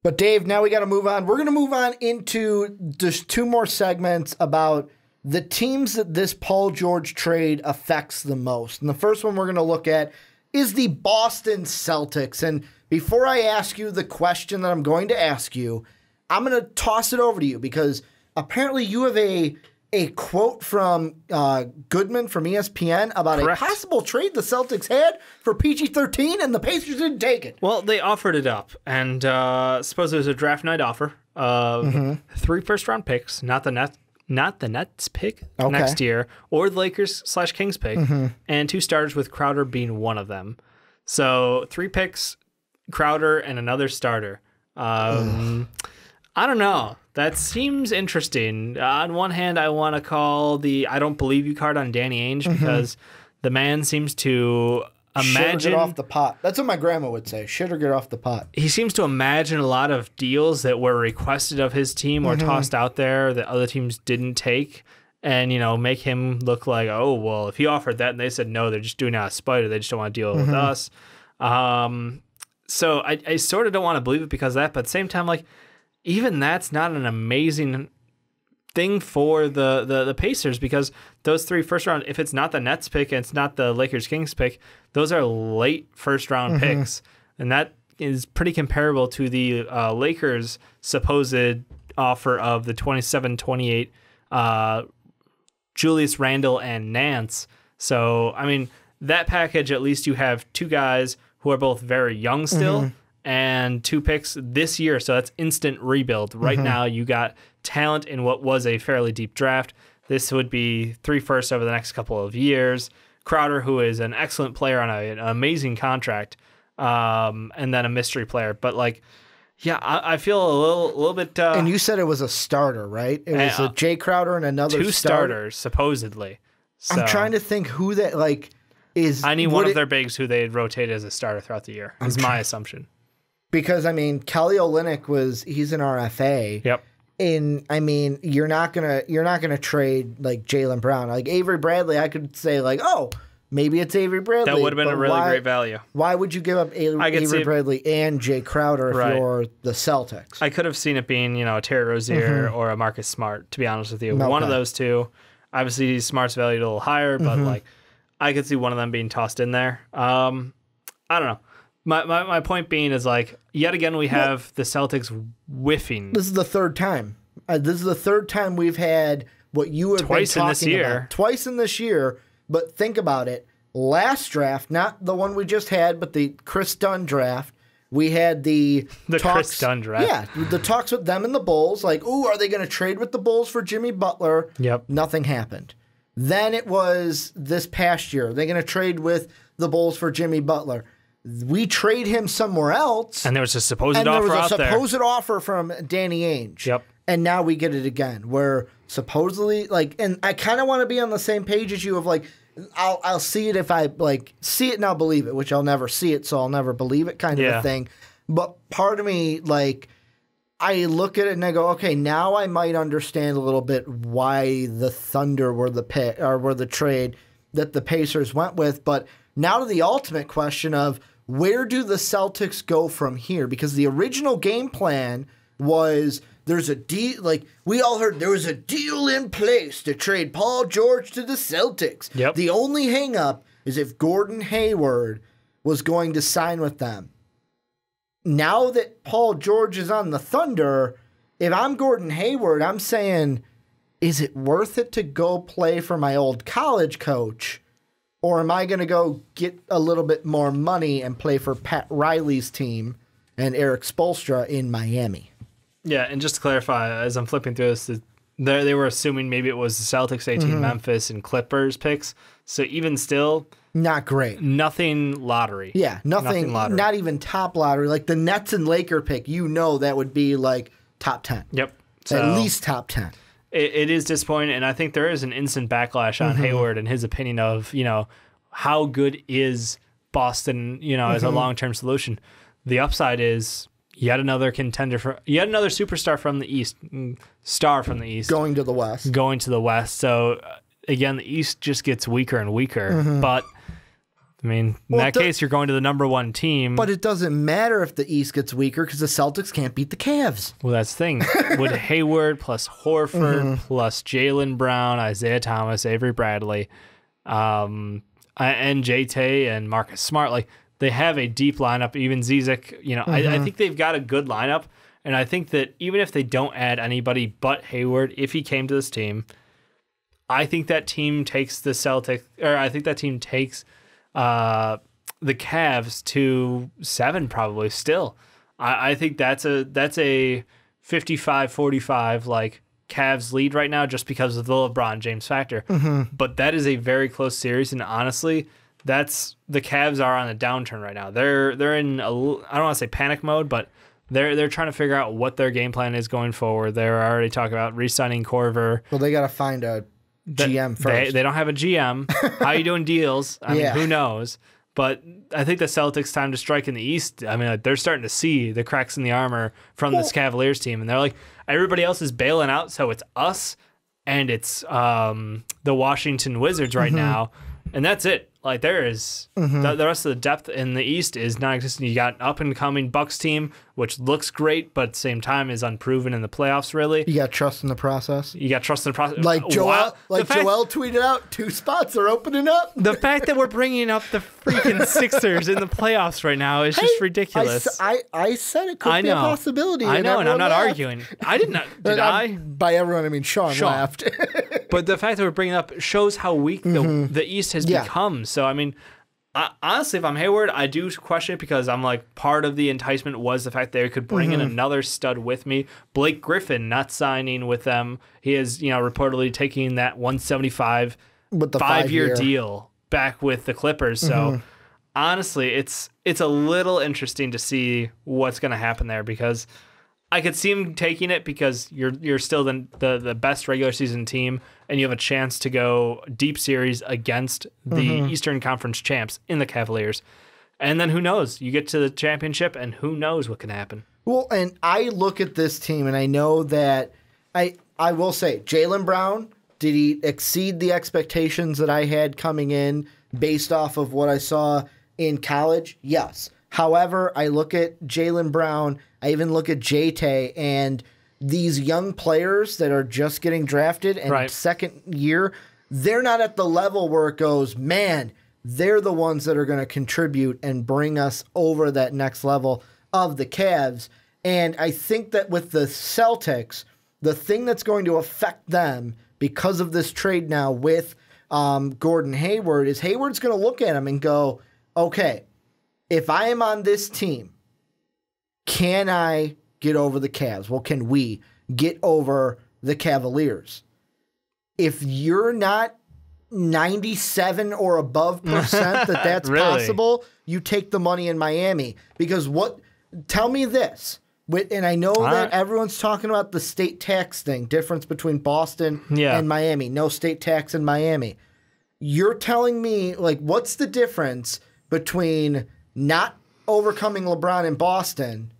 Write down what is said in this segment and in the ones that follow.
But Dave, now we got to move on. We're going to move on into just 2 more segments about the teams that this Paul George trade affects the most. And the first one we're going to look at is the Boston Celtics. And before I ask you the question that I'm going to ask you, I'm going to toss it over to you because apparently you have a quote from Goodman from ESPN about Correct. a possible trade the Celtics had for PG-13 and the Pacers didn't take it. Well, they offered it up, and suppose it was a draft night offer of 3 first-round picks, not the Nets pick next year, or the Lakers/Kings pick, and 2 starters with Crowder being one of them. So 3 picks, Crowder, and another starter. I don't know. That seems interesting. On one hand, I want to call the I don't believe you card on Danny Ainge because the man seems to imagine... Shit or get off the pot. That's what my grandma would say. Shit or get off the pot. He seems to imagine a lot of deals that were requested of his team or tossed out there that other teams didn't take and, make him look like, oh, well, if he offered that and they said no, they're just doing it out of spite or they just don't want to deal with us. So I sort of don't want to believe it because of that, but at the same time, even that's not an amazing thing for the Pacers because those 3 first round, if it's not the Nets pick and it's not the Lakers-Kings pick, those are late first round picks. And that is pretty comparable to the Lakers' supposed offer of the 27-28 Julius Randle and Nance. So, that package, at least you have 2 guys who are both very young still. And 2 picks this year, so that's instant rebuild. Right now, you got talent in what was a fairly deep draft. This would be 3 firsts over the next couple of years. Crowder, who is an excellent player on an amazing contract, and then a mystery player. But I feel a little bit. And you said it was a starter, right? It was a Jay Crowder and another 2 starters supposedly. So, I'm trying to think who that is. I need one of their bigs who they'd rotate as a starter throughout the year. Is my assumption. Because, Kelly Olynyk he's an RFA. Yep. And, you're not gonna trade, Jaylen Brown. Avery Bradley, I could say, maybe it's Avery Bradley. That would have been a really great value. Why would you give up Avery Bradley and Jay Crowder if you're the Celtics? I could have seen it being, a Terry Rozier or a Marcus Smart, to be honest with you. Okay. One of those 2. Obviously, Smart's valued a little higher, but, I could see one of them being tossed in there. I don't know. My point being is yet again we have the Celtics whiffing. This is the 3rd time. This is the 3rd time we've had what you have twice been talking in this year. about. Twice in this year. But think about it. Last draft, not the one we just had, but the Chris Dunn draft. We had the talks, Chris Dunn draft. Yeah, the talks with them and the Bulls. Are they going to trade with the Bulls for Jimmy Butler? Yep. Nothing happened. Then it was this past year. They're going to trade with the Bulls for Jimmy Butler. We trade him somewhere else. And there was a supposed offer out there. And there was a supposed offer from Danny Ainge. Yep. And now we get it again, where supposedly, and I kind of want to be on the same page as you of I'll see it if I see it and I'll believe it, which I'll never see it, so I'll never believe it kind of a thing. But part of me, I look at it and I go, okay, now I might understand a little bit why the Thunder were the pick or were the trade that the Pacers went with. But now to the ultimate question of where do the Celtics go from here? Because the original game plan was there's a deal, we all heard there was a deal in place to trade Paul George to the Celtics. Yep. The only hang up is if Gordon Hayward was going to sign with them. Now that Paul George is on the Thunder, if I'm Gordon Hayward, I'm saying, is it worth it to go play for my old college coach? Or am I going to go get a little bit more money and play for Pat Riley's team and Eric Spoelstra in Miami? Yeah, and just to clarify, as I'm flipping through this, they were assuming maybe it was the Celtics, 18, Memphis, and Clippers picks. So even still... Not great. Nothing lottery. Yeah, nothing lottery. Not even top lottery. The Nets and Laker pick, that would be top 10. Yep. So at least top 10. It is disappointing, and I think there is an instant backlash on Hayward and his opinion of, how good is Boston, as a long-term solution. The upside is yet another superstar from the East, going to the West. So again, the East just gets weaker and weaker, but I mean, in that case, you're going to the #1 team. But it doesn't matter if the East gets weaker because the Celtics can't beat the Cavs. Well, that's the thing. With Hayward plus Horford plus Jaylen Brown, Isaiah Thomas, Avery Bradley, and J-Tay and Marcus Smart, like they have a deep lineup. Even Zizek, I think they've got a good lineup. And I think that even if they don't add anybody but Hayward, if he came to this team, I think that team takes the Celtics, or I think that team takes the Cavs to 7 probably still. I think that's a 55-45 like Cavs lead right now just because of the LeBron James factor. But that is a very close series, and honestly, the Cavs are on a downturn right now. They're in I don't want to say panic mode, but they're trying to figure out what their game plan is going forward. They're already talking about re-signing Korver. Well, they got to find a GM first. They don't have a GM. How are you doing deals? I mean, who knows? But I think the Celtics' time to strike in the East, I mean, they're starting to see the cracks in the armor from this Cavaliers team. And they're like, everybody else is bailing out, so it's us and it's the Washington Wizards right now. And that's it. Like, there is the rest of the depth in the East is non-existent. You got an up-and-coming Bucks team, which looks great, but at the same time is unproven in the playoffs, really. You got trust in the process. Like Joel tweeted out, 2 spots are opening up. The fact that we're bringing up the freaking Sixers in the playoffs right now is just ridiculous. I said it could be a possibility. I know, and I'm not arguing. I did not. Did I? By everyone, I mean Sean laughed. But the fact that we're bringing it up shows how weak the East has become. So, I mean, honestly, if I'm Hayward, I do question it because I'm like, part of the enticement was the fact that they could bring in another stud with me. Blake Griffin not signing with them. He is, reportedly taking that 175 with the 5-year deal back with the Clippers. So, honestly, it's a little interesting to see what's going to happen there because I could see him taking it because you're still the best regular season team and you have a chance to go deep series against the Eastern Conference champs in the Cavaliers. And then who knows? You get to the championship and who knows what can happen. Well, and I look at this team and I know that I will say Jaylen Brown, did he exceed the expectations that I had coming in based off of what I saw in college? Yes. However, I look at Jaylen Brown, I even look at J-Tay, and these young players that are just getting drafted and second year, they're not at the level where it goes, man, they're the ones that are going to contribute and bring us over that next level of the Cavs. And I think that with the Celtics, the thing that's going to affect them because of this trade now with Gordon Hayward is Hayward's going to look at him and go, okay, if I am on this team, can I get over the Cavs? Well, can we get over the Cavaliers? If you're not 97 or above percent that's really possible, you take the money in Miami. Because tell me this, and I know that everyone's talking about the state tax thing, difference between Boston and Miami, no state tax in Miami. You're telling me, like, what's the difference between not overcoming LeBron in Boston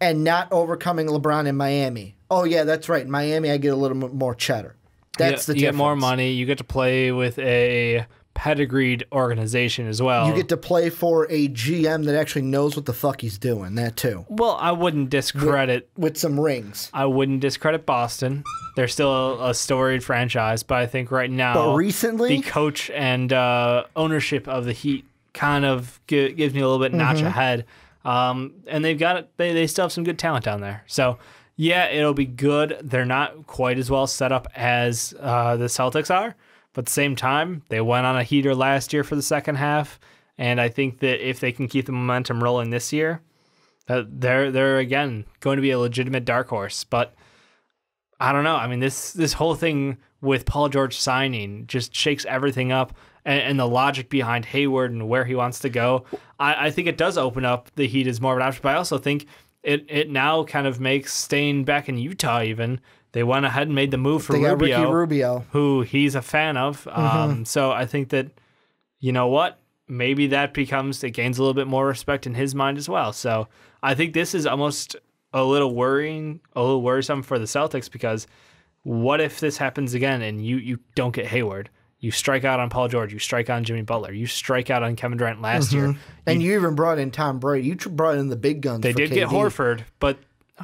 and not overcoming LeBron in Miami? Oh, yeah, that's right. In Miami, I get a little bit more cheddar. That's the difference. You get more money. You get to play with a pedigreed organization as well. You get to play for a GM that actually knows what the fuck he's doing. That too. Well, I wouldn't discredit with some rings. I wouldn't discredit Boston. They're still a storied franchise, but I think right now, but recently, the coach and ownership of the Heat kind of gives me a little bit notch ahead. And they've got it. They still have some good talent down there. So yeah, it'll be good. They're not quite as well set up as the Celtics are. But at the same time, they went on a heater last year for the second half, and I think that if they can keep the momentum rolling this year, they're again going to be a legitimate dark horse. But I don't know. I mean, this whole thing with Paul George signing just shakes everything up, and the logic behind Hayward and where he wants to go. I think it does open up the Heat as more of an option, but I also think it now kind of makes staying back in Utah even. They went ahead and made the move for Rubio, Ricky Rubio, who he's a fan of. So I think that, you know what, maybe that it gains a little bit more respect in his mind as well. So I think this is almost a little worrisome for the Celtics because what if this happens again and you don't get Hayward? You strike out on Paul George. You strike out on Jimmy Butler. You strike out on Kevin Durant last year. And you even brought in Tom Brady. You brought in the big guns. They did KD. get Horford, but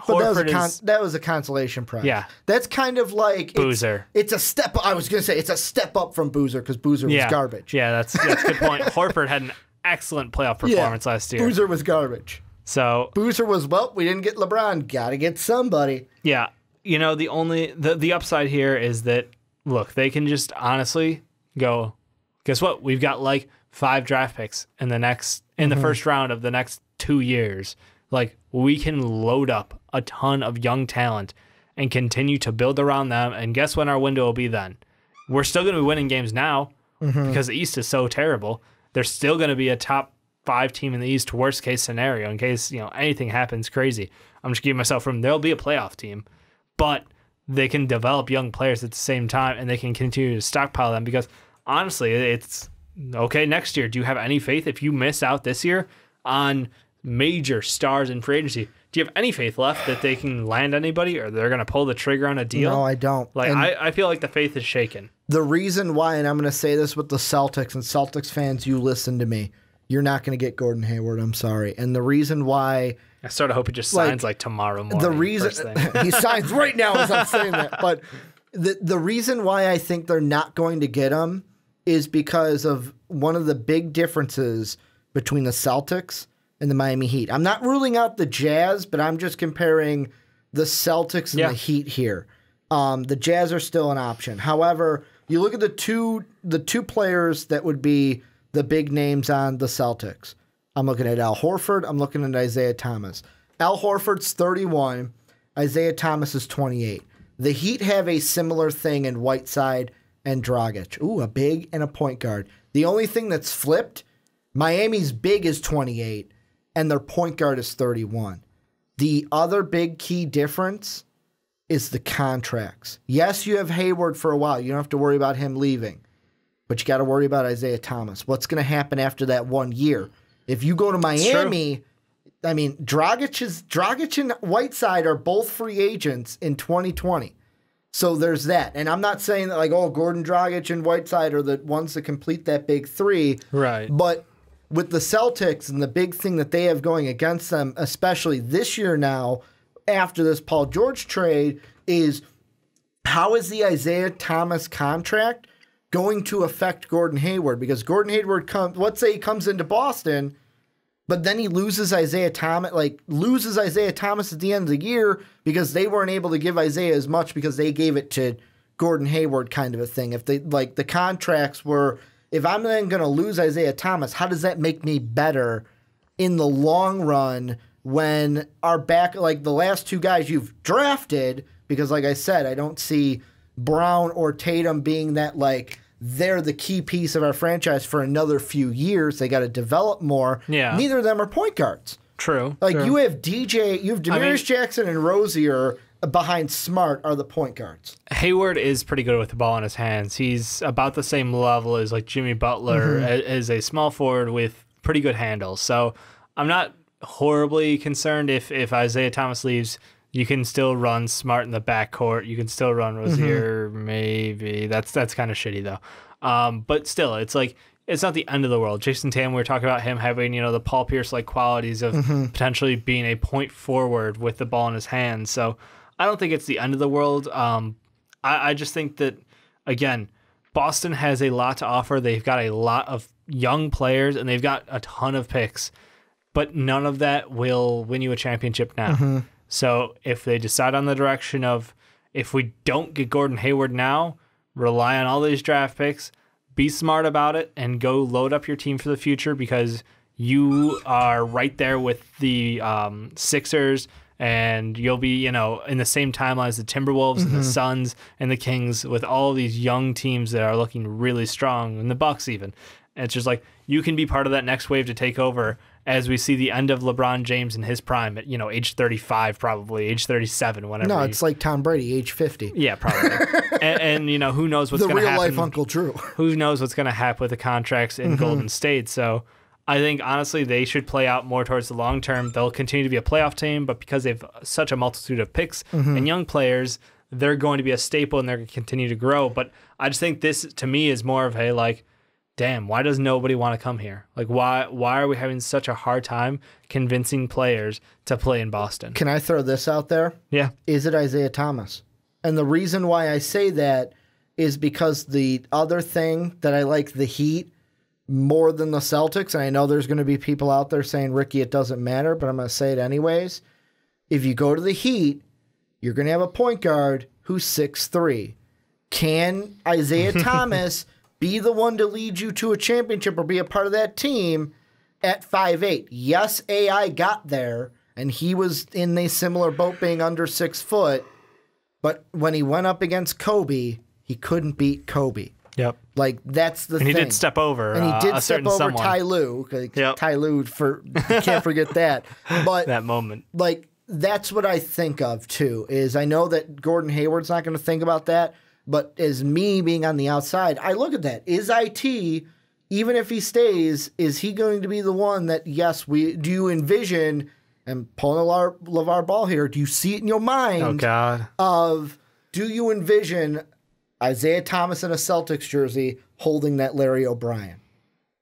that was a consolation prize. Yeah. That's kind of like Boozer. It's a step. I was going to say it's a step up from Boozer because Boozer was garbage. Yeah, that's a good point. Horford had an excellent playoff performance last year. Boozer was garbage. So Boozer was, well, we didn't get LeBron. Got to get somebody. Yeah. You know, the upside here is that, look, they can just honestly go, guess what? We've got like 5 draft picks in the first round of the next 2 years. Like, we can load up a ton of young talent and continue to build around them. And guess when our window will be then? We're still going to be winning games now because the East is so terrible. There's still going to be a top 5 team in the East, worst case scenario, in case, anything happens crazy. I'm just giving myself room. There'll be a playoff team, but they can develop young players at the same time and they can continue to stockpile them because honestly, it's okay next year. Do you have any faith if you miss out this year on major stars in free agency? Do you have any faith left that they can land anybody or they're going to pull the trigger on a deal? No, I don't. Like, I feel like the faith is shaken. The reason why, and I'm going to say this with the Celtics, and Celtics fans, you listen to me. You're not going to get Gordon Hayward. I'm sorry. And the reason why... I sort of hope he just signs like tomorrow morning. The reason... he signs right now as I'm saying that. But the reason why I think they're not going to get him is because of one of the big differences between the Celtics and the Miami Heat. I'm not ruling out the Jazz, but I'm just comparing the Celtics and the Heat here. The Jazz are still an option. However, you look at the two players that would be the big names on the Celtics. I'm looking at Al Horford. I'm looking at Isaiah Thomas. Al Horford's 31. Isaiah Thomas is 28. The Heat have a similar thing in Whiteside and Dragic. Ooh, a big and a point guard. The only thing that's flipped, Miami's big is 28, and their point guard is 31. The other big key difference is the contracts. Yes, you have Hayward for a while. You don't have to worry about him leaving. But you got to worry about Isaiah Thomas. What's going to happen after that 1 year? If you go to Miami, I mean, Dragic and Whiteside are both free agents in 2020. So there's that. And I'm not saying that, like, Gordon Dragic and Whiteside are the ones that complete that big 3. Right. But with the Celtics and the big thing that they have going against them, especially this year now, after this Paul George trade, is how is the Isaiah Thomas contract going to affect Gordon Hayward? Because Gordon Hayward let's say he comes into Boston, but then he loses Isaiah Thomas at the end of the year because they weren't able to give Isaiah as much because they gave it to Gordon Hayward, kind of a thing. If they the contracts were, if I'm then going to lose Isaiah Thomas, how does that make me better in the long run when our back, like the last 2 guys you've drafted, because like I said, I don't see Brown or Tatum being that, like, they're the key piece of our franchise for another few years. They got to develop more. Yeah. Neither of them are point guards. True. Like, you have Demarius Jackson and Rozier behind Smart are the point guards. Hayward is pretty good with the ball in his hands. He's about the same level as, like, Jimmy Butler, as a small forward with pretty good handles. So I'm not horribly concerned if Isaiah Thomas leaves. You can still run Smart in the backcourt. You can still run Rozier, maybe. That's kind of shitty, though. But still, it's like, it's not the end of the world. Jason Tatum, we were talking about him having, the Paul Pierce-like qualities of potentially being a point forward with the ball in his hands. So I don't think it's the end of the world. I just think that, again, Boston has a lot to offer. They've got a lot of young players, and they've got a ton of picks. But none of that will win you a championship now. So if they decide on the direction of, if we don't get Gordon Hayward now, rely on all these draft picks, be smart about it, and go load up your team for the future, because you are right there with the Sixers, and you'll be, in the same timeline as the Timberwolves and the Suns and the Kings, with all of these young teams that are looking really strong, and the Bucks even. And it's just like, you can be part of that next wave to take over as we see the end of LeBron James in his prime at, age 35, probably, age 37, whenever. No, it's like Tom Brady, age 50. Yeah, probably. and who knows what's going to happen. The real-life Uncle Drew. Who knows what's going to happen with the contracts in Golden State. So I think, honestly, they should play out more towards the long term. They'll continue to be a playoff team, but because they've such a multitude of picks and young players, they're going to be a staple and they're going to continue to grow. But I just think this, to me, is more of a, like, damn, why does nobody want to come here? Like, why are we having such a hard time convincing players to play in Boston? Can I throw this out there? Yeah. Is it Isaiah Thomas? And the reason why I say that is because the other thing that I like the Heat more than the Celtics, and I know there's going to be people out there saying, Ricky, it doesn't matter, but I'm going to say it anyways. If you go to the Heat, you're going to have a point guard who's 6'3". Can Isaiah Thomas be the one to lead you to a championship or be a part of that team at 5'8"? Yes, AI got there, and he was in a similar boat being under 6 foot, but when he went up against Kobe, he couldn't beat Kobe. Yep. Like, that's the thing. And he did step over and he did a step certain over someone. Ty Lue. Yep. Ty Lue, you can't forget that. But that moment. Like, that's what I think of, too, is I know that Gordon Hayward's not going to think about that, but as me being on the outside, I look at that. Is IT, even if he stays, is he going to be the one that, yes, do you envision, and pulling a LeVar Ball here, do you see it in your mind? Oh, God. Do you envision Isaiah Thomas in a Celtics jersey holding that Larry O'Brien?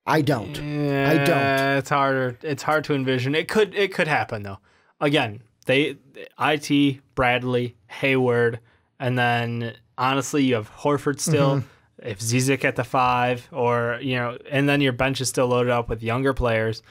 I don't. Yeah, I don't. It's harder. It's hard to envision. It could happen though. Again, IT, Bradley, Hayward, and then honestly you have Horford still. Mm-hmm. If Zizic at the 5, or and then your bench is still loaded up with younger players.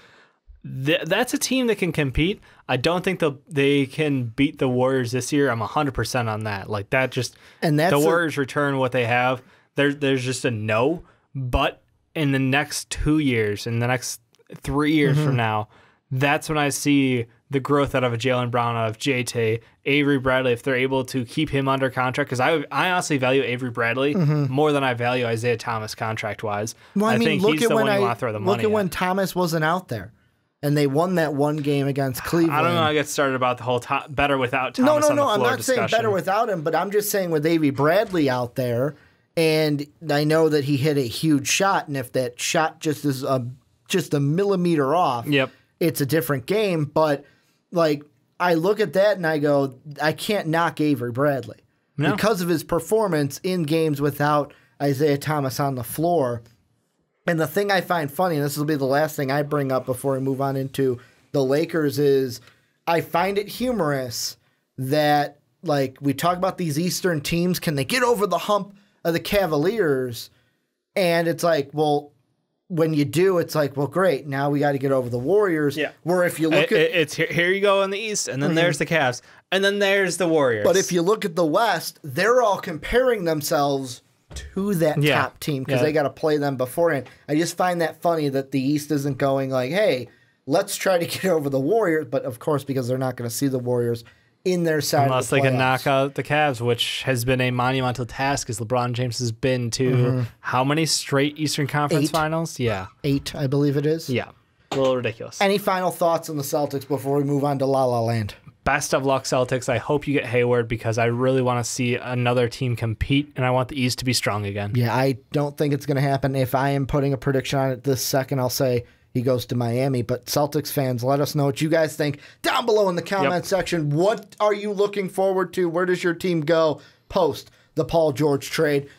That's a team that can compete. I don't think they can beat the Warriors this year. I'm 100% on that. Like, that just, and the Warriors return what they have. There's just a no. But in the next 2 years, in the next 3 years from now, that's when I see the growth out of a Jaylen Brown, out of JT, Avery Bradley, if they're able to keep him under contract. Because I honestly value Avery Bradley more than I value Isaiah Thomas contract-wise. Well, I mean, think he's the one you want to throw the money at. Look at when Thomas wasn't out there. And they won that one game against Cleveland. I don't know. I get started about the whole better without Thomas on the floor No. I'm not discussion. saying better without him, but I'm just saying with Avery Bradley out there, and I know that he hit a huge shot, and if that shot just is just a millimeter off, it's a different game. But like, I look at that and I go, I can't knock Avery Bradley because of his performance in games without Isaiah Thomas on the floor. And the thing I find funny, and this will be the last thing I bring up before we move on into the Lakers, is I find it humorous that, like, we talk about these Eastern teams, can they get over the hump of the Cavaliers? And it's like, well, when you do, it's like, well, great, now we got to get over the Warriors. Yeah. Where if you look it's here you go in the East, and then there's the Cavs, and then there's the Warriors. But if you look at the West, they're all comparing themselves to that top team because they got to play them beforehand. I just find that funny that the East isn't going like, hey, let's try to get over the Warriors. But of course, because they're not going to see the Warriors in their side unless of the they can playoffs. knock out the Cavs, which has been a monumental task as LeBron James has been to how many straight Eastern Conference finals? Yeah. 8, I believe it is. Yeah. A little ridiculous. Any final thoughts on the Celtics before we move on to La La Land? Best of luck, Celtics. I hope you get Hayward because I really want to see another team compete, and I want the East to be strong again. Yeah, I don't think it's going to happen. If I am putting a prediction on it this second, I'll say he goes to Miami. But Celtics fans, let us know what you guys think down below in the comment section. What are you looking forward to? Where does your team go post the Paul George trade?